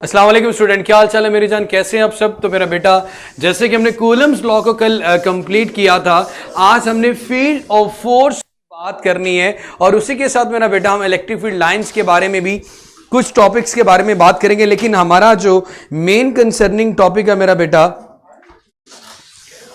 अस्सलाम वालेकुम स्टूडेंट, क्या हाल चाल है मेरी जान, कैसे हैं आप सब। तो मेरा बेटा, जैसे कि हमने कूलम्स लॉ को कल कंप्लीट किया था, आज हमने फील्ड ऑफ फोर्स बात करनी है और उसी के साथ मेरा बेटा हम इलेक्ट्रिक फील्ड लाइंस के बारे में भी कुछ टॉपिक्स के बारे में बात करेंगे। लेकिन हमारा जो मेन कंसर्निंग टॉपिक है मेरा बेटा,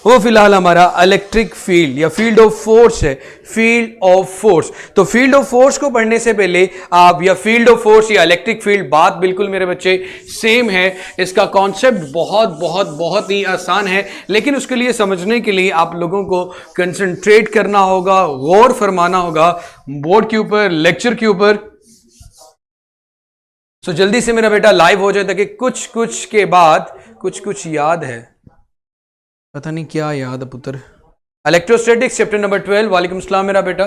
वो फिलहाल हमारा इलेक्ट्रिक फील्ड या फील्ड ऑफ फोर्स है। फील्ड ऑफ फोर्स, तो फील्ड ऑफ फोर्स को पढ़ने से पहले आप या फील्ड ऑफ फोर्स या इलेक्ट्रिक फील्ड, बात बिल्कुल मेरे बच्चे सेम है। इसका कॉन्सेप्ट बहुत बहुत बहुत ही आसान है, लेकिन उसके लिए समझने के लिए आप लोगों को कंसंट्रेट करना होगा, गौर फरमाना होगा बोर्ड के ऊपर, लेक्चर के ऊपर। सो जल्दी से मेरा बेटा लाइव हो जाए ताकि कुछ कुछ के बाद कुछ याद है, पता नहीं क्या याद है पुत्र। Electrostatics chapter number 12। वालेकुम सलाम मेरा बेटा।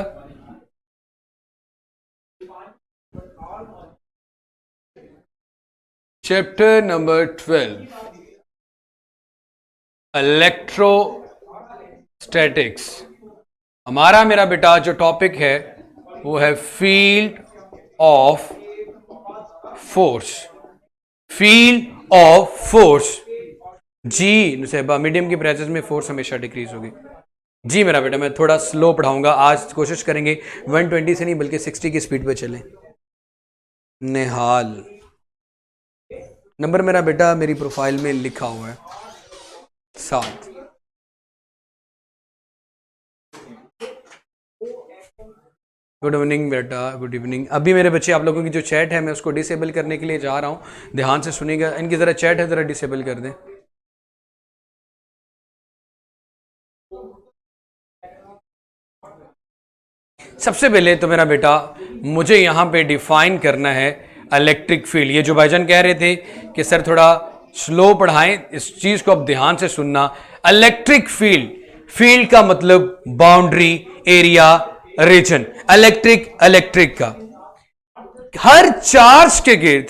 Chapter number 12 electrostatics. हमारा मेरा बेटा जो टॉपिक है वो है field of force. Field of force जी नुसैबा, मीडियम की प्रेजेंस में फोर्स हमेशा डिक्रीज होगी। जी मेरा बेटा, मैं थोड़ा स्लो पढ़ाऊंगा आज, कोशिश करेंगे 120 से नहीं बल्कि 60 की स्पीड पे चलें। निहाल नंबर मेरा बेटा मेरी प्रोफाइल में लिखा हुआ है 7। गुड इवनिंग बेटा, गुड इवनिंग। अभी मेरे बच्चे, आप लोगों की जो चैट है मैं उसको डिसेबल करने के लिए जा रहा हूं, ध्यान से सुनिएगा। इनकी जरा चैट है जरा डिसेबल कर दें। सबसे पहले तो मेरा बेटा मुझे यहां पे डिफाइन करना है इलेक्ट्रिक फील्ड। ये जो भाईजान कह रहे थे कि सर थोड़ा स्लो पढ़ाएं, इस चीज को अब ध्यान से सुनना। इलेक्ट्रिक फील्ड, फील्ड का मतलब बाउंड्री, एरिया, रीजन। इलेक्ट्रिक का हर चार्ज के गिर्द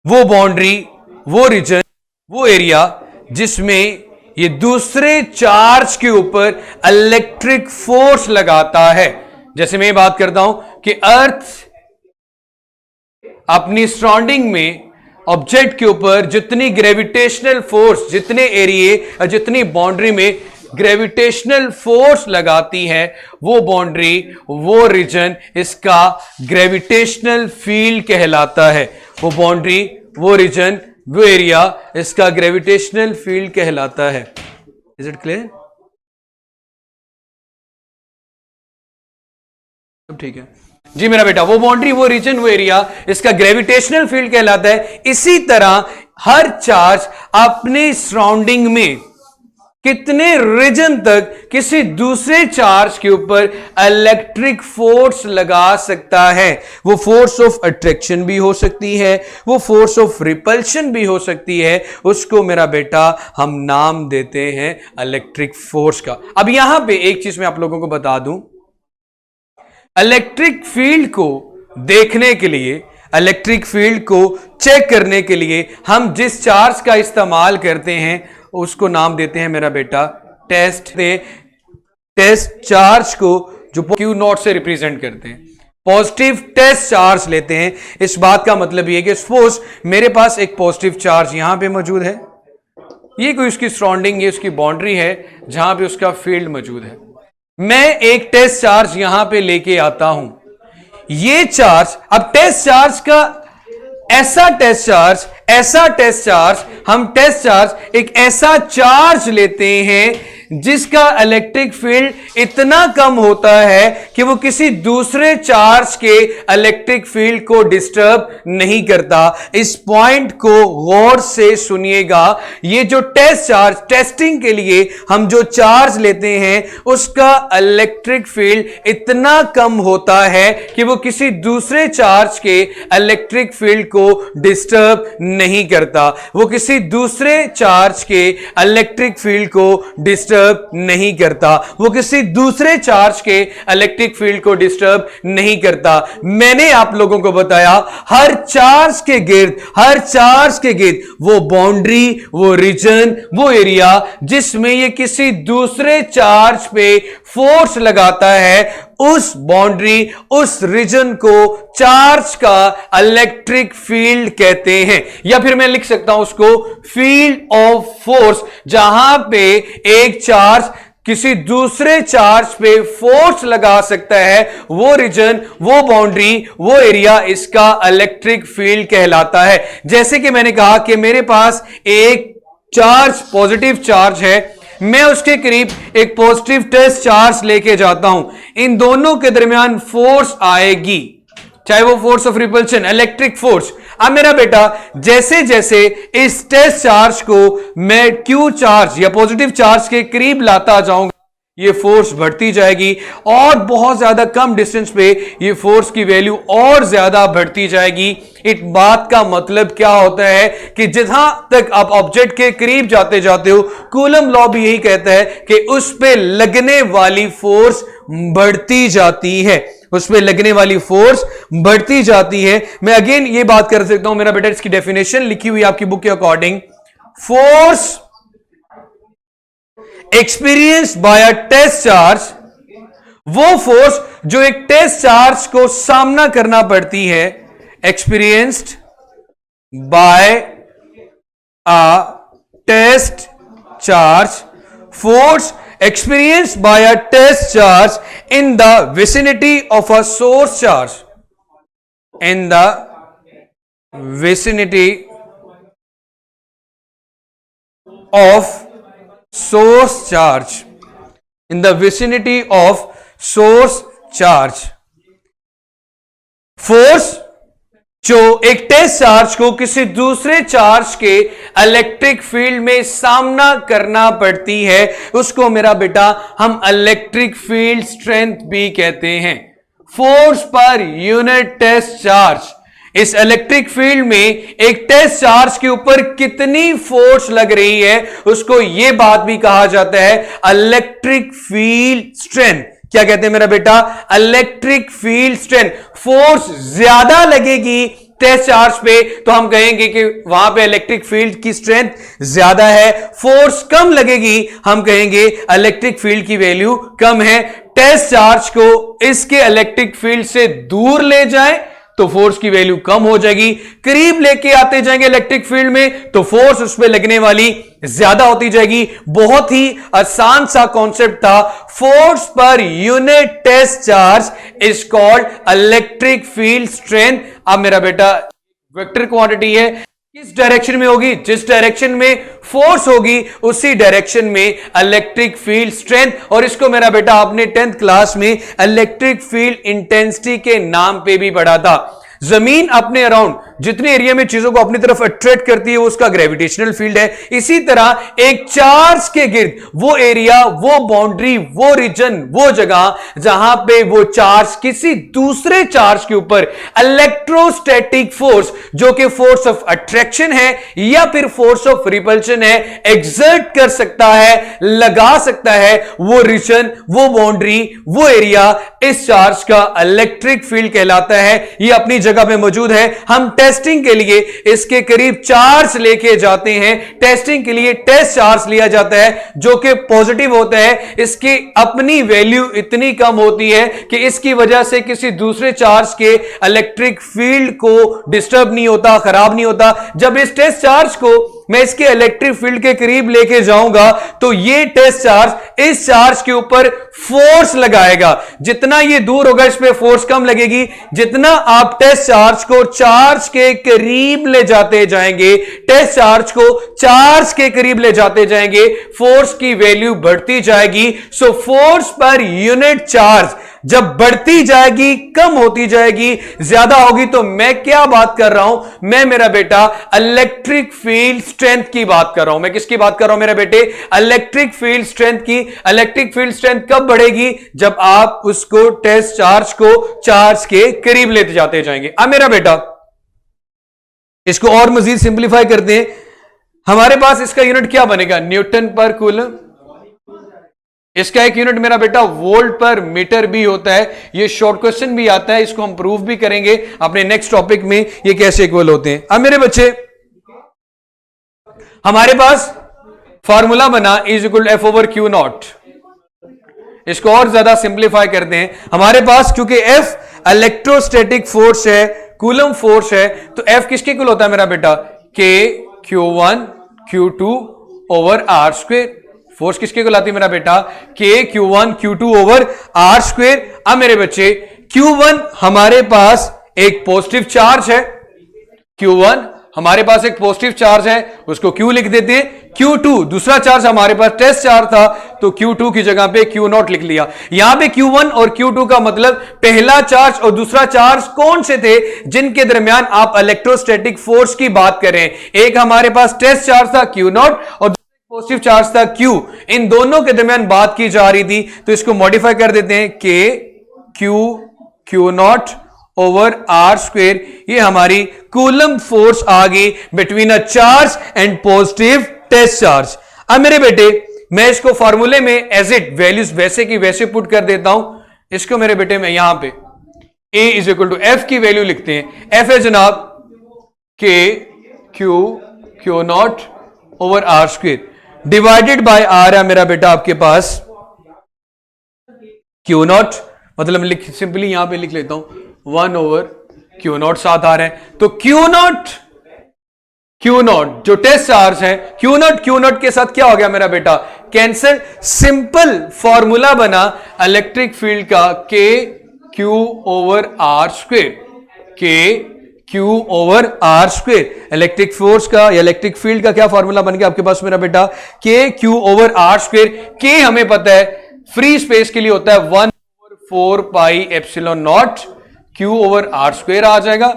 वो बाउंड्री, वो रीजन, वो एरिया जिसमें ये दूसरे चार्ज के ऊपर इलेक्ट्रिक फोर्स लगाता है। जैसे मैं बात करता हूं कि अर्थ अपनी सराउंडिंग में ऑब्जेक्ट के ऊपर जितनी ग्रेविटेशनल फोर्स, जितने एरिए और जितनी बाउंड्री में ग्रेविटेशनल फोर्स लगाती है, वो बाउंड्री, वो रीजन इसका ग्रेविटेशनल फील्ड कहलाता है। वो बाउंड्री, वो रीजन, वो एरिया इसका ग्रेविटेशनल फील्ड कहलाता है। Is it clear? सब ठीक है जी मेरा बेटा। वो बाउंड्री, वो रीजन, वो एरिया इसका ग्रेविटेशनल फील्ड कहलाता है। इसी तरह हर चार्ज अपने सराउंडिंग में कितने रीजन तक किसी दूसरे चार्ज के ऊपर इलेक्ट्रिक फोर्स लगा सकता है। वो फोर्स ऑफ अट्रैक्शन भी हो सकती है, वो फोर्स ऑफ रिपल्शन भी हो सकती है। उसको मेरा बेटा हम नाम देते हैं इलेक्ट्रिक फोर्स का। अब यहां पे एक चीज मैं आप लोगों को बता दूं, इलेक्ट्रिक फील्ड को देखने के लिए, इलेक्ट्रिक फील्ड को चेक करने के लिए हम जिस चार्ज का इस्तेमाल करते हैं उसको नाम देते हैं मेरा बेटा टेस्ट। टेस्ट चार्ज को जो Q0 से रिप्रेजेंट करते हैं, पॉजिटिव टेस्ट चार्ज लेते हैं। इस बात का मतलब ये कि सपोज मेरे पास एक पॉजिटिव चार्ज यहां पे मौजूद है, ये कोई उसकी सराउंडिंग, ये उसकी बाउंड्री है जहां पे उसका फील्ड मौजूद है। मैं एक टेस्ट चार्ज यहां पे लेके आता हूं, ये चार्ज, अब टेस्ट चार्ज का ऐसा टेस्ट चार्ज, हम टेस्ट चार्ज एक ऐसा चार्ज लेते हैं जिसका इलेक्ट्रिक फील्ड इतना कम होता है कि वो किसी दूसरे चार्ज के इलेक्ट्रिक फील्ड को डिस्टर्ब नहीं करता। इस पॉइंट को गौर से सुनिएगा। ये जो टेस्ट चार्ज, टेस्टिंग के लिए हम जो चार्ज लेते हैं उसका इलेक्ट्रिक फील्ड इतना कम होता है कि वो किसी दूसरे चार्ज के इलेक्ट्रिक फील्ड को डिस्टर्ब नहीं करता। वो किसी दूसरे चार्ज के इलेक्ट्रिक फील्ड को डिस्टर्ब नहीं करता। वो किसी दूसरे चार्ज के इलेक्ट्रिक फील्ड को डिस्टर्ब नहीं करता। मैंने आप लोगों को बताया हर चार्ज के गिर्द वो बाउंड्री, वो रीजन, वो एरिया जिसमें ये किसी दूसरे चार्ज पे फोर्स लगाता है, उस बाउंड्री, उस रीजन को चार्ज का इलेक्ट्रिक फील्ड कहते हैं। या फिर मैं लिख सकता हूं उसको फील्ड ऑफ फोर्स, जहां पे एक चार्ज किसी दूसरे चार्ज पे फोर्स लगा सकता है, वो रीजन, वो बाउंड्री, वो एरिया इसका इलेक्ट्रिक फील्ड कहलाता है। जैसे कि मैंने कहा कि मेरे पास एक चार्ज, पॉजिटिव चार्ज है, मैं उसके करीब एक पॉजिटिव टेस्ट चार्ज लेके जाता हूं, इन दोनों के दरमियान फोर्स आएगी, चाहे वो force of repulsion, electric force. अब मेरा बेटा जैसे जैसे इस टेस्ट चार्ज को मैं क्यू चार्ज या पॉजिटिव चार्ज के करीब लाता जाऊंगा, ये फोर्स बढ़ती जाएगी और बहुत ज्यादा कम डिस्टेंस पे ये फोर्स की वैल्यू और ज्यादा बढ़ती जाएगी। इस बात का मतलब क्या होता है कि जहां तक आप ऑब्जेक्ट के करीब जाते जाते हो, कूलम लॉ भी यही कहता है कि उस पे लगने वाली फोर्स बढ़ती जाती है, उस पे लगने वाली फोर्स बढ़ती जाती है। मैं अगेन ये बात कर सकता हूं मेरा बेटा, इसकी डेफिनेशन लिखी हुई आपकी बुक के according, force experience by a test charge, वो फोर्स जो एक टेस्ट चार्ज को सामना करना पड़ती है, experienced by a test charge, force experienced by a test charge in the vicinity of a source charge, in the vicinity of source charge, in the vicinity of source charge, force जो एक test charge को किसी दूसरे charge के electric field में सामना करना पड़ती है, उसको मेरा बेटा हम इलेक्ट्रिक फील्ड स्ट्रेंथ भी कहते हैं। Force per unit test charge, इस इलेक्ट्रिक फील्ड में एक टेस्ट चार्ज के ऊपर कितनी फोर्स लग रही है, उसको यह बात भी कहा जाता है इलेक्ट्रिक फील्ड स्ट्रेंथ। क्या कहते हैं मेरा बेटा? Electric field strength. फोर्स ज्यादा लगेगी टेस्ट चार्ज पे तो हम कहेंगे कि वहां पे इलेक्ट्रिक फील्ड की स्ट्रेंथ ज्यादा है, फोर्स कम लगेगी हम कहेंगे इलेक्ट्रिक फील्ड की वैल्यू कम है। टेस्ट चार्ज को इसके इलेक्ट्रिक फील्ड से दूर ले जाएं तो फोर्स की वैल्यू कम हो जाएगी, करीब लेके आते जाएंगे इलेक्ट्रिक फील्ड में तो फोर्स उस पर लगने वाली ज्यादा होती जाएगी। बहुत ही आसान सा कॉन्सेप्ट था। Force per unit test charge is called electric field strength. अब मेरा बेटा वेक्टर क्वांटिटी है, किस डायरेक्शन में होगी? जिस डायरेक्शन में फोर्स होगी उसी डायरेक्शन में इलेक्ट्रिक फील्ड स्ट्रेंथ। और इसको मेरा बेटा आपने 10th क्लास में इलेक्ट्रिक फील्ड इंटेंसिटी के नाम पे भी पढ़ा था। जमीन अपने अराउंड जितने एरिया में चीजों को अपनी तरफ अट्रैक्ट करती है वो उसका ग्रेविटेशनल फील्ड है। इसी तरह एक चार्ज के गिर्द वो एरिया, वो बाउंड्री, वो रीजन, वो जगह जहां पे वो चार्ज किसी दूसरे चार्ज के ऊपर इलेक्ट्रोस्टैटिक फोर्स, जो कि फोर्स ऑफ अट्रैक्शन है या फिर फोर्स ऑफ रिपल्शन है, एग्जर्ट कर सकता है, लगा सकता है, वो रीजन, वो बाउंड्री, वो एरिया इस चार्ज का इलेक्ट्रिक फील्ड कहलाता है। ये अपनी जगह पे मौजूद है। हम टेस्टिंग के लिए इसके करीब चार्ज लेके जाते हैं। टेस्टिंग के लिए टेस्ट चार्ज लिया जाता है जो कि पॉजिटिव होता है। इसकी अपनी वैल्यू इतनी कम होती है कि इसकी वजह से किसी दूसरे चार्ज के इलेक्ट्रिक फील्ड को डिस्टर्ब नहीं होता, खराब नहीं होता। जब इस टेस्ट चार्ज को मैं इसके इलेक्ट्रिक फील्ड के करीब लेके जाऊंगा तो ये टेस्ट चार्ज इस चार्ज के ऊपर फोर्स लगाएगा। जितना ये दूर होगा इस पे फोर्स कम लगेगी। जितना आप टेस्ट चार्ज को चार्ज के करीब ले जाते जाएंगे, टेस्ट चार्ज को चार्ज के करीब ले जाते जाएंगे, फोर्स की वैल्यू बढ़ती जाएगी। So force per unit charge जब बढ़ती जाएगी, कम होती जाएगी, ज्यादा होगी, तो मैं क्या बात कर रहा हूं? मैं मेरा बेटा इलेक्ट्रिक फील्ड स्ट्रेंथ की बात कर रहा हूं। मैं किसकी बात कर रहा हूं मेरे बेटे? इलेक्ट्रिक फील्ड स्ट्रेंथ की। इलेक्ट्रिक फील्ड स्ट्रेंथ कब बढ़ेगी? जब आप उसको टेस्ट चार्ज को चार्ज के करीब लेते जाते जाएंगे। अब मेरा बेटा इसको और मजीद सिंप्लीफाई करते हैं। हमारे पास इसका यूनिट क्या बनेगा? न्यूटन पर कूलम। इसका एक यूनिट मेरा बेटा वोल्ट पर मीटर भी होता है। ये शॉर्ट क्वेश्चन भी आता है, इसको हम प्रूव भी करेंगे अपने नेक्स्ट टॉपिक में ये कैसे इक्वल होते हैं। अब मेरे बच्चे हमारे पास फॉर्मूला बना is equal F over Q not. इसको और ज्यादा सिंप्लीफाई करते हैं। हमारे पास क्योंकि F इलेक्ट्रोस्टैटिक फोर्स है, कूलम फोर्स है, तो F किसके इक्वल होता है मेरा बेटा? K Q1 Q2 over R square. Force किसके इक्वल आती है मेरा बेटा? K Q1 Q2 over R square. अब मेरे बच्चे Q1 हमारे पास एक पॉजिटिव चार्ज है, Q1 हमारे पास एक पॉजिटिव चार्ज है, उसको Q लिख देते हैं। Q2 दूसरा चार्ज हमारे पास टेस्ट चार्ज था, तो Q2 की जगह पे Q0 लिख लिया। यहां पे Q1 और Q2 का मतलब पहला चार्ज और दूसरा चार्ज कौन से थे जिनके दरमियान आप इलेक्ट्रोस्टैटिक फोर्स की बात कर रहे हैं? एक हमारे पास टेस्ट चार्ज था Q0 और पॉजिटिव चार्ज था Q। इन दोनों के दरमियान बात की जा रही थी, तो इसको मॉडिफाई कर देते हैं K Q0 over R square. ये हमारी कूलम फोर्स आ गई between a charge and positive test charge. अब मेरे बेटे मैं इसको फॉर्मूले में एज इट वैल्यूज वैसे की वैसे पुट कर देता हूं। इसको मेरे बेटे मैं यहां पे A is equal to F की वैल्यू लिखते हैं। F है जनाब K Q0 over R square divided by R है मेरा बेटा आपके पास Q0, मतलब सिंपली यहां पे लिख लेता हूं 1 ओवर Q0 साथ आ रहे हैं, तो Q0 जो टेस्ट चार्ज है Q0 के साथ क्या हो गया मेरा बेटा? कैंसिल। सिंपल फॉर्मूला बना इलेक्ट्रिक फील्ड का K Q over R square. K Q over R square electric force का या इलेक्ट्रिक फील्ड का क्या फॉर्मूला बन गया आपके पास मेरा बेटा? K Q over R square. K हमें पता है फ्री स्पेस के लिए होता है 1 over 4 pi epsilon naught, Q over R square आ जाएगा।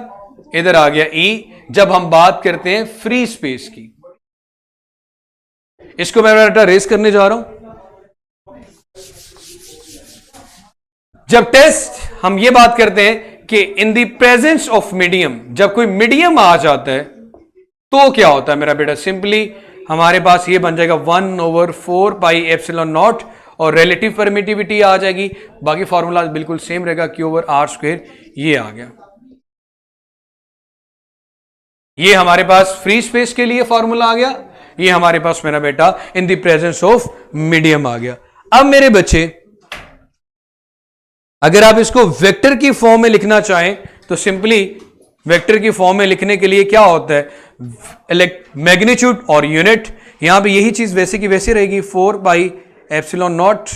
इधर आ गया E जब हम बात करते हैं फ्री स्पेस की। इसको मैं बेटा रेस करने जा रहा हूं। जब टेस्ट हम ये बात करते हैं कि इन द प्रेजेंस ऑफ मीडियम, जब कोई मीडियम आ जाता है तो क्या होता है मेरा बेटा? सिंपली हमारे पास ये बन जाएगा 1 ओवर 4 पाई एप्सिलॉन नॉट और रिलेटिव परमिटिविटी आ जाएगी। बाकी फॉर्मूला बिल्कुल सेम रहेगा, Q ओवर R स्क्वेयर। ये आ गया, ये हमारे पास फ्री स्पेस के लिए फॉर्मूला आ गया। ये हमारे पास मेरा बेटा in the presence of medium आ गया। अब मेरे बच्चे अगर आप इसको वेक्टर की फॉर्म में लिखना चाहें तो सिंपली वेक्टर की फॉर्म में लिखने के लिए क्या होता है? मैग्नीट्यूड और यूनिट। यहां पे यही चीज वैसे की वैसे रहेगी 4 by epsilon not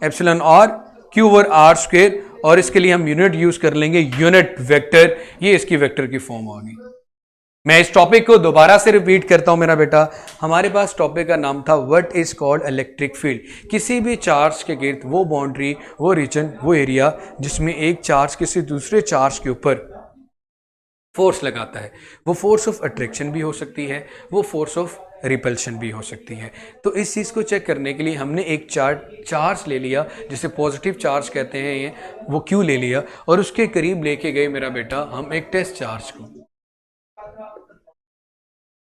epsilon R Q over R square, और इसके लिए हम यूनिट यूज कर लेंगे यूनिट वेक्टर। ये इसकी वेक्टर की फॉर्म आ गई। मैं इस टॉपिक को दोबारा से रिपीट करता हूं मेरा बेटा। हमारे पास टॉपिक का नाम था what is called electric field. किसी भी चार्ज के गिर्द वो बाउंड्री, वो रीजन, वो एरिया जिसमें एक चार्ज किसी दूसरे चार्ज के ऊपर फोर्स लगाता है। वो फोर्स ऑफ अट्रैक्शन भी हो सकती है, वो फोर्स ऑफ रिपल्शन भी हो सकती है। तो इस चीज़ को चेक करने के लिए हमने एक चार्ज ले लिया जिसे पॉजिटिव चार्ज कहते हैं, ये वो Q ले लिया और उसके करीब लेके गए मेरा बेटा हम एक टेस्ट चार्ज को।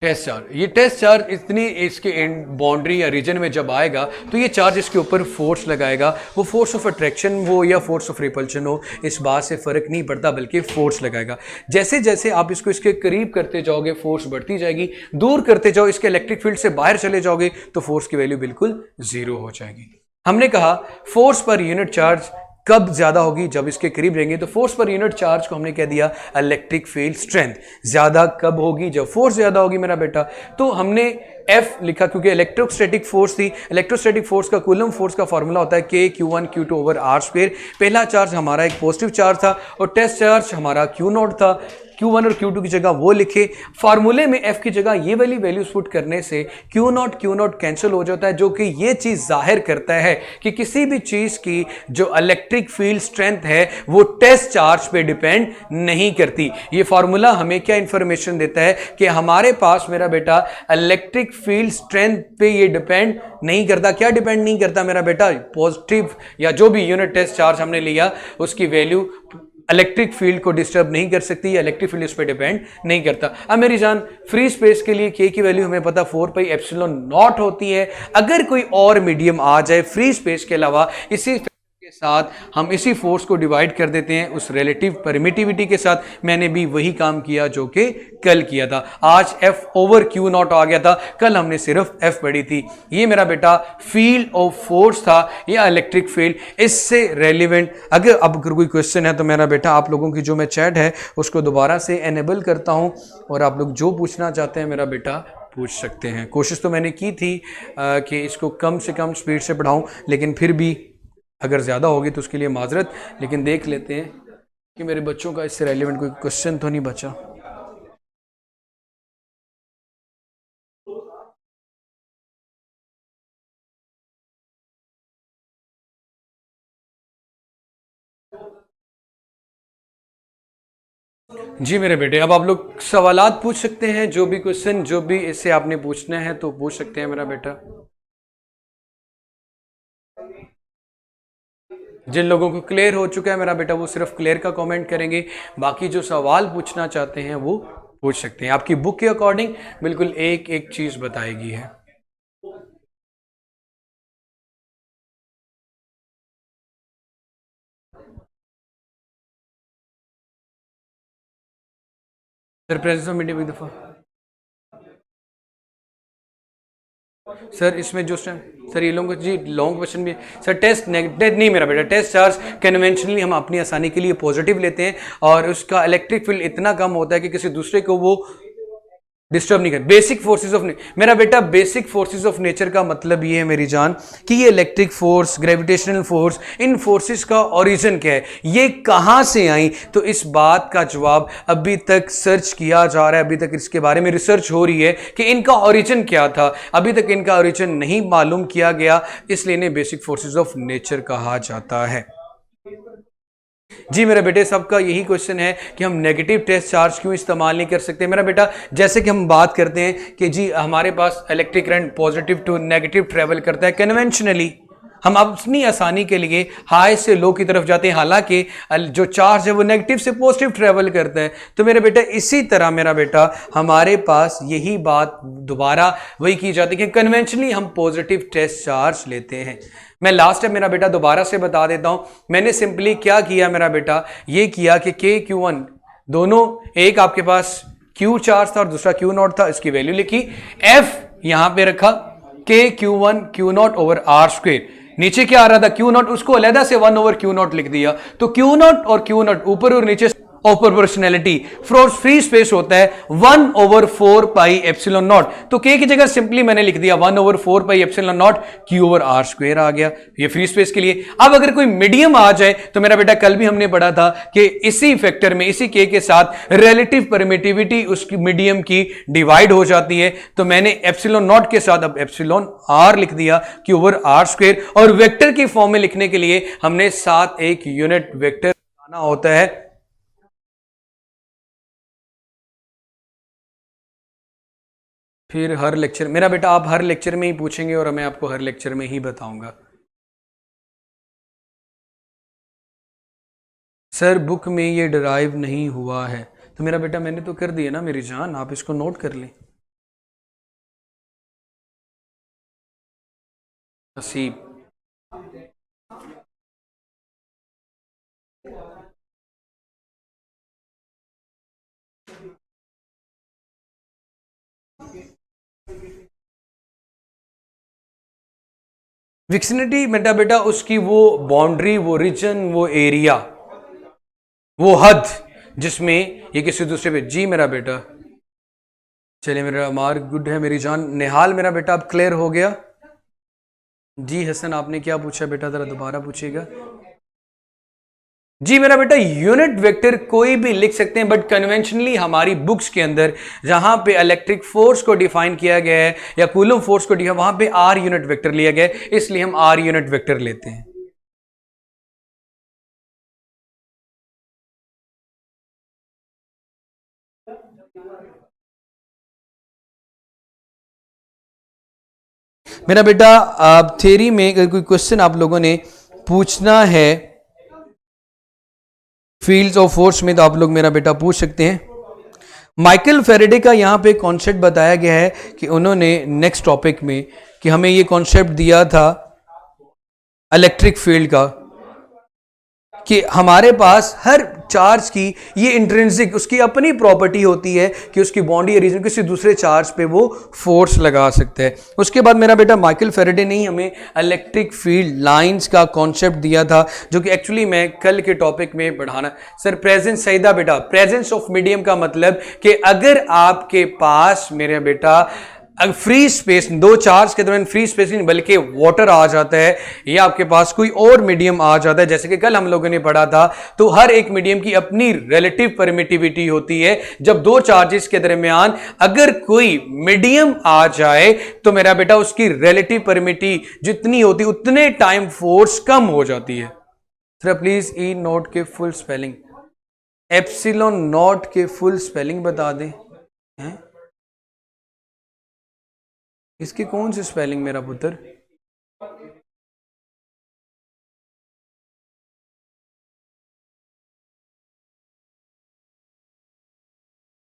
टेस्ट चार्ज, ये टेस्ट चार्ज इतनी इसके बाउंड्री या रीजन में जब आएगा तो ये चार्ज इसके ऊपर फोर्स लगाएगा। वो फोर्स ऑफ अट्रैक्शन हो या फोर्स ऑफ रिपल्शन हो, इस बात से फर्क नहीं पड़ता, बल्कि फोर्स लगाएगा। जैसे जैसे आप इसको इसके करीब करते जाओगे फोर्स बढ़ती जाएगी, दूर करते जाओ इसके इलेक्ट्रिक फील्ड से बाहर चले जाओगे तो फोर्स की वैल्यू बिल्कुल जीरो हो जाएगी। हमने कहा फोर्स पर यूनिट चार्ज कब ज्यादा होगी? जब इसके करीब रहेंगे। तो फोर्स पर यूनिट चार्ज को हमने कह दिया इलेक्ट्रिक फील्ड स्ट्रेंथ। ज्यादा कब होगी? जब फोर्स ज्यादा होगी मेरा बेटा। तो हमने F लिखा क्योंकि इलेक्ट्रोस्टैटिक फोर्स थी। इलेक्ट्रोस्टैटिक फोर्स का कूलम फोर्स का फॉर्मूला होता है K Q1 Q2 over R square. पहला चार्ज हमारा एक पॉजिटिव चार्ज था और टेस्ट चार्ज हमारा Q0 था। Q1 और Q2 की जगह वो लिखे। फार्मूले में F की जगह ये वाली वैल्यूज पुट करने से Q0 कैंसिल हो जाता है, जो कि ये चीज जाहिर करता है कि किसी भी चीज की जो इलेक्ट्रिक फील्ड स्ट्रेंथ है वो टेस्ट चार्ज पे डिपेंड नहीं करती। ये फार्मूला हमें क्या इंफॉर्मेशन देता है कि हमारे पास मेरा बेटा इलेक्ट्रिक फील्ड स्ट्रेंथ पे ये डिपेंड नहीं करता। क्या डिपेंड नहीं करता मेरा बेटा? पॉजिटिव या जो भी यूनिट टेस्ट चार्ज हमने लिया उसकी वैल्यू इलेक्ट्रिक फील्ड को डिस्टर्ब नहीं कर सकती, या इलेक्ट्रिक फील्ड इस पर डिपेंड नहीं करता। अब मेरी जान फ्री स्पेस के लिए K की वैल्यू हमें पता 4 पाई एप्सिलॉन नॉट होती है। अगर कोई और मीडियम आ जाए फ्री स्पेस के अलावा, इसी के के साथ हम इसी फोर्स को डिवाइड कर देते हैं उस रिलेटिव परमिटिविटी के साथ। मैंने भी वही काम किया जो कि कल किया था। आज F ओवर Q नॉट आ गया था, कल हमने सिर्फ F पढ़ी थी। ये मेरा बेटा फील्ड ऑफ फोर्स था या इलेक्ट्रिक फील्ड। इससे रेलिवेंट अगर कोई क्वेश्चन है तो मेरा बेटा आप लोगों की जो मैं चैट है उसको दोबारा से एनेबल करता हूं और आप लोग जो पूछना चाहते हैं मेरा बेटा पूछ सकते हैं। कोशिश तो मैंने की थी कि इसको कम से कम स्पीड से पढ़ाऊं, लेकिन फिर भी अगर ज़्यादा होगी तो उसके लिए माजरत। लेकिन देख लेते हैं कि मेरे बच्चों का इससे रेलिवेंट कोई क्वेश्चन तो नहीं बचा। जी मेरे बेटे, अब आप लोग सवालात पूछ सकते हैं, जो भी क्वेश्चन जो भी इससे आपने पूछना है तो पूछ सकते हैं मेरा बेटा। जिन लोगों को क्लियर हो चुका है मेरा बेटा वो सिर्फ क्लियर का कमेंट करेंगे, बाकी जो सवाल पूछना चाहते हैं वो पूछ सकते हैं। आपकी बुक के अकॉर्डिंग बिल्कुल एक एक चीज बताएगी है। सर प्रेजेंस ऑफ मीडिया एक दफा सर इसमें जो सर ये लोगों जी लॉन्ग क्वेश्चन भी सर टेस्ट नेगेटिव नहीं मेरा बेटा। टेस्ट चार्ज कन्वेंशनली हम अपनी आसानी के लिए पॉजिटिव लेते हैं और उसका इलेक्ट्रिक फील्ड इतना कम होता है कि किसी दूसरे को वो डिस्टर्ब नहीं कर। बेसिक फोर्सेस ऑफ मेरा बेटा बेसिक फोर्सेस ऑफ नेचर का मतलब ये है मेरी जान कि ये इलेक्ट्रिक फोर्स, ग्रेविटेशनल फोर्स, इन फोर्सेस का ओरिजिन क्या है, ये कहां से आई, तो इस बात का जवाब अभी तक सर्च किया जा रहा है। अभी तक इसके बारे में रिसर्च हो रही है कि इनका ओरिजिन क्या था। अभी तक इनका ओरिजिन नहीं मालूम किया गया, इसलिए इन्हें बेसिक फोर्सेस ऑफ नेचर कहा जाता है। जी मेरे बेटे, सबका यही क्वेश्चन है कि हम नेगेटिव टेस्ट चार्ज क्यों इस्तेमाल नहीं कर सकते। मेरा बेटा जैसे कि हम बात करते हैं कि जी हमारे पास electric current positive to negative travel करता है कन्वेंशनली, हम अपनी आसानी के लिए हाई से लो की तरफ जाते हैं, हालांकि जो चार्ज है वो नेगेटिव से पॉजिटिव ट्रेवल करता है। तो मेरे बेटा इसी तरह मेरा बेटा हमारे पास यही बात दोबारा वही की जाती है कि कन्वेंशनली हम पॉजिटिव टेस्ट चार्ज लेते हैं। मैं लास्ट टाइम मेरा बेटा दोबारा से बता देता हूं, मैंने सिंपली क्या किया मेरा बेटा, ये किया कि K-Q1 दोनों, एक आपके पास Q चार्ज था और दूसरा Q नॉट था, इसकी वैल्यू लिखी, F यहां पे रखा, K-Q1 Q not over R square, नीचे क्या आ रहा था Q नॉट, उसको अलहदा से 1 ओवर Q नॉट लिख दिया। तो Q नॉट और Q नॉट ऊपर और नीचे ऑफ प्रोपोर्शनैलिटी, फ्री स्पेस होता है 1 ओवर 4 पाई एप्सिलॉन नॉट। तो K की जगह सिंपली मैंने लिख दिया 1 over 4 pi epsilon naught Q over R square आ गया, ये फ्री स्पेस के लिए। अब अगर कोई मीडियम आ जाए तो मेरा बेटा कल भी हमने पढ़ा था कि इसी फैक्टर में, इसी K के साथ रिलेटिव परमिटिविटी उसकी मीडियम की डिवाइड हो जाती है। तो मैंने एप्सिलॉन नॉट के साथ अब एप्सिलॉन R लिख दिया Q ओवर R स्क्वायर, और वेक्टर की फॉर्म में लिखने के लिए हमने साथ एक यूनिट वेक्टर बनाना होता है। फिर हर लेक्चर मेरा बेटा आप हर लेक्चर में ही पूछेंगे और मैं आपको हर लेक्चर में ही बताऊंगा। सर बुक में ये डिराइव नहीं हुआ है, तो मेरा बेटा मैंने तो कर दिया ना मेरी जान, आप इसको नोट कर लें। नसीब विक्सिनिटी मेरा बेटा उसकी वो बाउंड्री, वो रीजन, वो एरिया, वो हद जिसमें ये किसी दूसरे पे। जी मेरा बेटा, चलिए मेरा मार्क गुड है मेरी जान। निहाल मेरा बेटा अब क्लियर हो गया। जी हसन आपने क्या पूछा बेटा, जरा दोबारा पूछिएगा। जी मेरा बेटा यूनिट वेक्टर कोई भी लिख सकते हैं, बट कन्वेंशनली हमारी बुक्स के अंदर जहां पे इलेक्ट्रिक फोर्स को डिफाइन किया गया है या कूलम फोर्स को डिफाइन, वहां पे आर यूनिट वेक्टर लिया गया है, इसलिए हम आर यूनिट वेक्टर लेते हैं। मेरा बेटा आप थ्योरी में अगर कोई क्वेश्चन आप लोगों ने पूछना है फील्ड्स ऑफ फोर्स में, तो आप लोग मेरा बेटा पूछ सकते हैं। माइकल फेरेडे का यहाँ पे कॉन्सेप्ट बताया गया है कि उन्होंने नेक्स्ट टॉपिक में कि हमें ये कॉन्सेप्ट दिया था इलेक्ट्रिक फील्ड का, कि हमारे पास हर चार्ज की ये इंट्रिंसिक उसकी अपनी प्रॉपर्टी होती है कि उसकी बॉन्डी या रीजन किसी दूसरे चार्ज पे वो फोर्स लगा सकता है। उसके बाद मेरा बेटा माइकल फेरेडे ने ही हमें इलेक्ट्रिक फील्ड लाइंस का कॉन्सेप्ट दिया था, जो कि एक्चुअली मैं कल के टॉपिक में बढ़ाना। सर प्रेजेंस सही था बेटा। प्रेजेंस ऑफ मीडियम का मतलब कि अगर आपके पास मेरा बेटा फ्री स्पेस, दो चार्ज के दरमियान फ्री स्पेस नहीं बल्कि वाटर आ जाता है या आपके पास कोई और मीडियम आ जाता है, जैसे कि कल हम लोगों ने पढ़ा था, तो हर एक मीडियम की अपनी रिलेटिव परमिटिविटी होती है। जब दो चार्जेस के दरमियान अगर कोई मीडियम आ जाए तो मेरा बेटा उसकी रिलेटिव परमिटिविटी जितनी होती है उतने टाइम फोर्स कम हो जाती है। सर प्लीज ई नोट के फुल स्पेलिंग, एप्सिलॉन नॉट के फुल स्पेलिंग बता दें। हैं? इसकी कौन सी स्पेलिंग मेरा पुत्र?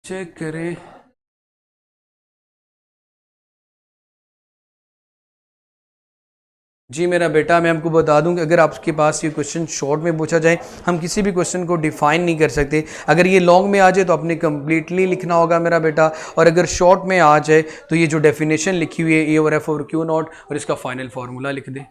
चेक करें। जी मेरा बेटा, मैं आपको बता दूं कि अगर आपके पास ये क्वेश्चन शॉर्ट में पूछा जाए, हम किसी भी क्वेश्चन को डिफाइन नहीं कर सकते। अगर ये लॉन्ग में आ जाए तो आपने कंप्लीटली लिखना होगा मेरा बेटा, और अगर शॉर्ट में आ जाए तो ये जो डेफिनेशन लिखी हुई है A over F over Q naught और इसका फाइनल फार्मूला लिख दें।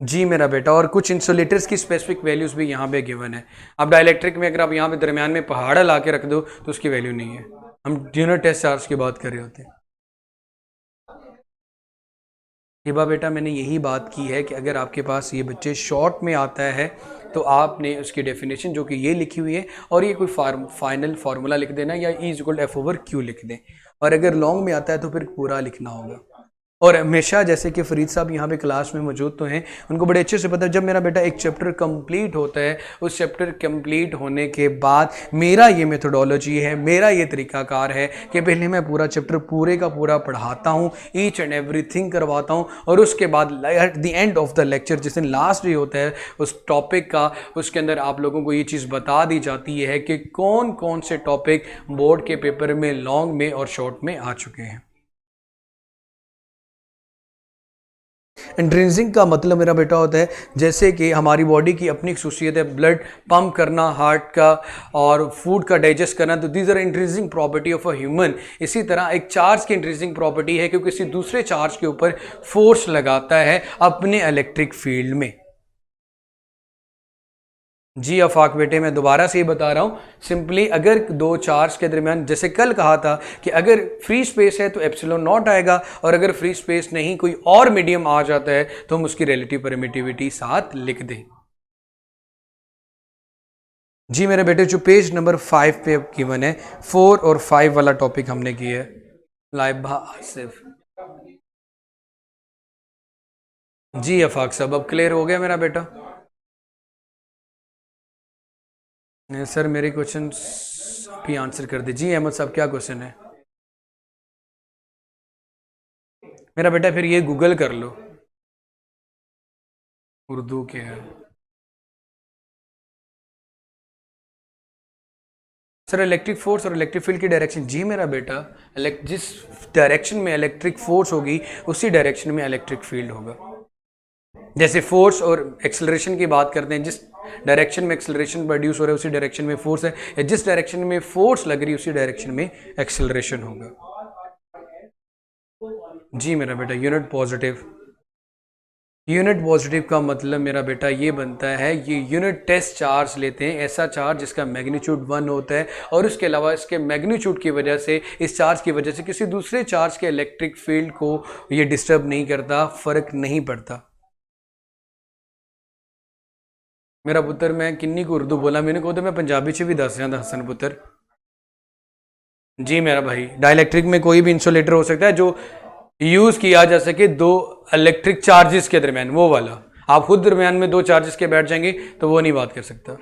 जी मेरा बेटा, और कुछ इंसुलेटर्स की स्पेसिफिक वैल्यूज भी यहाँ पे गिवन है। अब डाइलेक्ट्रिक में अगर आप यहाँ पे दरमियान में पहाड़ ला के रख दो तो उसकी वैल्यू नहीं है। हम यूनिट टेस्ट चार्ज की बात कर रहे होते हैं। हिबा बेटा, मैंने यही बात की है कि अगर आपके पास ये बच्चे शॉर्ट में आता है तो आपने उसकी डेफिनेशन जो कि ये लिखी हुई है और ये कोई फाइनल फार्मूला लिख देना या E equal F over Q लिख दें, और अगर लॉन्ग में आता है तो फिर पूरा लिखना होगा। और हमेशा जैसे कि फरीद साहब यहाँ पे क्लास में मौजूद तो हैं, उनको बड़े अच्छे से पता है जब मेरा बेटा एक चैप्टर कंप्लीट होता है, उस चैप्टर कंप्लीट होने के बाद मेरा ये मेथोडोलॉजी है, मेरा ये तरीकाकार है कि पहले मैं पूरा चैप्टर पूरे का पूरा पढ़ाता हूँ, ईच एंड एवरीथिंग करवाता हूँ, और उसके बाद at the end of the lecture जिस दिन लास्ट डे होता है उस टॉपिक का, उसके अंदर आप लोगों को ये चीज़ बता दी जाती है कि कौन कौन से टॉपिक बोर्ड के पेपर में लॉन्ग में और शॉर्ट में आ चुके हैं। इंट्रिंसिक का मतलब मेरा बेटा होता है जैसे कि हमारी बॉडी की अपनी खसूसियत है, ब्लड पंप करना, हार्ट का, और फूड का डाइजेस्ट करना, तो these are intrinsic property of a human. इसी तरह एक चार्ज की इंट्रिंसिक प्रॉपर्टी है कि किसी दूसरे चार्ज के ऊपर फोर्स लगाता है अपने इलेक्ट्रिक फील्ड में। जी अफाक बेटे, मैं दोबारा से ही बता रहा हूँ, सिंपली अगर दो चार्ज के दरमियान, जैसे कल कहा था कि अगर फ्री स्पेस है तो एप्सिलॉन नॉट आएगा, और अगर फ्री स्पेस नहीं कोई और मीडियम आ जाता है तो हम उसकी रिलेटिव परमिटिविटी साथ लिख दें। जी मेरे बेटे, जो पेज नंबर 5 पे गिवन है, 4 और 5 वाला टॉपिक हमने किया है। लाइबा आसिफ। जी अफाक साहब, अब क्लियर हो गया मेरा बेटा? सर मेरे क्वेश्चन भी आंसर कर दीजिए। अहमद साहब, क्या क्वेश्चन है मेरा बेटा? फिर ये गूगल कर लो, उर्दू के है। सर इलेक्ट्रिक फोर्स और इलेक्ट्रिक फील्ड की डायरेक्शन। जी मेरा बेटा, जिस डायरेक्शन में इलेक्ट्रिक फोर्स होगी उसी डायरेक्शन में इलेक्ट्रिक फील्ड होगा। जैसे फोर्स और एक्सेलरेशन की बात करते हैं, जिस डायरेक्शन में एक्सेलरेशन प्रोड्यूस हो रहा है उसी डायरेक्शन में फोर्स है, या जिस डायरेक्शन में फोर्स लग रही है उसी डायरेक्शन में एक्सेलरेशन होगा। जी मेरा बेटा, यूनिट पॉजिटिव। यूनिट पॉजिटिव का मतलब मेरा बेटा ये बनता है, ये यूनिट टेस्ट चार्ज लेते हैं, ऐसा चार्ज जिसका मैग्नीट्यूड 1 होता है, और उसके अलावा इसके मैग्नीट्यूड की वजह से, इस चार्ज की वजह से किसी दूसरे चार्ज के इलेक्ट्रिक फील्ड को ये डिस्टर्ब नहीं करता, फर्क नहीं पड़ता। मेरा पुत्र, मैं किन्नी को उर्दू बोला, मैंने कहा तो मैं पंजाबी च भी दस जाता हसन पुत्र। जी मेरा भाई, डाइलेक्ट्रिक में कोई भी इंसुलेटर हो सकता है जो यूज किया जा सके दो इलेक्ट्रिक चार्जेस के दरमियान, वो वाला। आप खुद दरमियान में दो चार्जेस के बैठ जाएंगे तो वो नहीं बात कर सकता।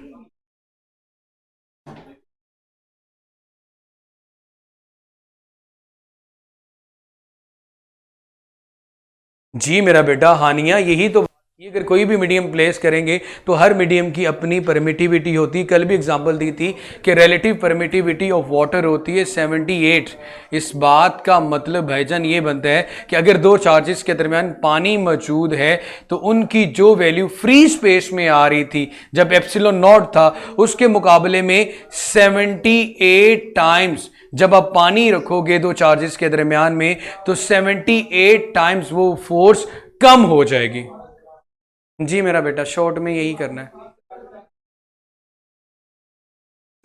जी मेरा बेटा, हानिया यही तो ये अगर कोई भी मीडियम प्लेस करेंगे तो हर मीडियम की अपनी परमिटिविटी होती है। कल भी एग्जांपल दी थी कि रिलेटिव परमिटिविटी ऑफ वाटर होती है 78। इस बात का मतलब भाईजान ये बनता है कि अगर दो चार्जेस के दरमियान पानी मौजूद है तो उनकी जो वैल्यू फ्री स्पेस में आ रही थी जब एप्सिलॉन नॉट था उसके मुकाबले में 78 टाइम्स जब आप पानी रखोगे दो चार्जेस के दरमियान में तो 78 टाइम्स वो फोर्स कम हो जाएगी। जी मेरा बेटा, शॉर्ट में यही करना है।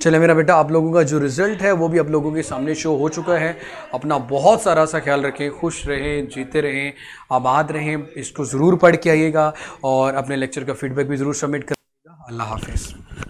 चले मेरा बेटा, आप लोगों का जो रिजल्ट है वो भी आप लोगों के सामने शो हो चुका है। अपना बहुत सारा सा ख्याल रखें, खुश रहें, जीते रहें, आबाद रहें। इसको ज़रूर पढ़ के आइएगा और अपने लेक्चर का फीडबैक भी ज़रूर सबमिट करिएगा। अल्लाह हाफिज़।